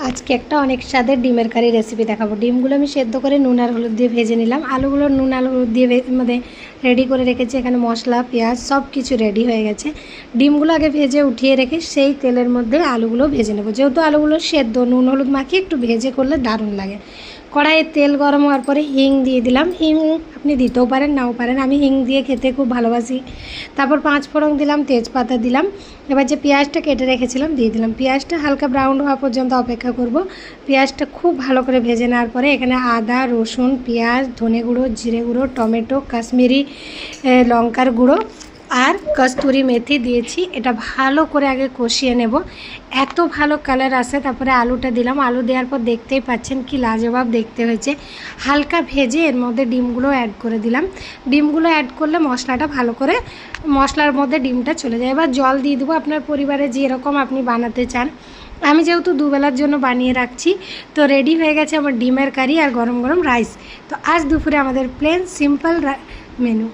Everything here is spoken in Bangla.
আজকে একটা অনেক স্বাদের ডিমের কারি রেসিপি দেখাবো। ডিমগুলো আমি সেদ্ধ করে নুন আর হলুদ দিয়ে ভেজে নিলাম। আলুগুলো নুন আর হলুদ দিয়ে রেডি করে রেখেছি। এখানে মশলা, পেঁয়াজ সব কিছু রেডি হয়ে গেছে। ডিমগুলো আগে ভেজে উঠিয়ে রেখে সেই তেলের মধ্যে আলুগুলো ভেজে নেব। যেহেতু আলুগুলো সেদ্ধ, নুন হলুদ মাখিয়ে একটু ভেজে করলে দারুণ লাগে। কড়াইয়ে তেল গরম হওয়ার পরে হিং দিয়ে দিলাম। হিং আপনি দিতেও পারেন, নাও পারেন। আমি হিং দিয়ে খেতে খুব ভালোবাসি। তারপর 5 ফোড়ন দিলাম, তেজপাতা দিলাম। এবার যে পেঁয়াজটা কেটে রেখেছিলাম দিয়ে দিলাম। পেঁয়াজটা হালকা ব্রাউন হওয়া পর্যন্ত অপেক্ষা করব। পেঁয়াজটা খুব ভালো করে ভেজে নেওয়ার পরে এখানে আদা, রসুন, পেঁয়াজ, ধনে গুঁড়ো, জিরে গুঁড়ো, টমেটো, কাশ্মীরি লঙ্কার গুঁড়ো আর কস্তুরি মেথি দিয়েছি। এটা ভালো করে আগে কষিয়ে নেব। এত ভালো কালার আসে। তারপরে আলুটা দিলাম। আলু দেওয়ার পর দেখতেই পাচ্ছেন কি লাজবাব দেখতে হয়েছে। হালকা ভেজে এর মধ্যে ডিমগুলো অ্যাড করে দিলাম। ডিমগুলো অ্যাড করলে মশলাটা ভালো করে মশলার মধ্যে ডিমটা চলে যায়। এবার জল দিয়ে দেবো আপনার পরিবারে যেরকম আপনি বানাতে চান। আমি যেহেতু দুবেলার জন্য বানিয়ে রাখছি, তো রেডি হয়ে গেছে আমার ডিমের কারি আর গরম গরম রাইস। তো আজ দুপুরে আমাদের প্লেন সিম্পল মেনু।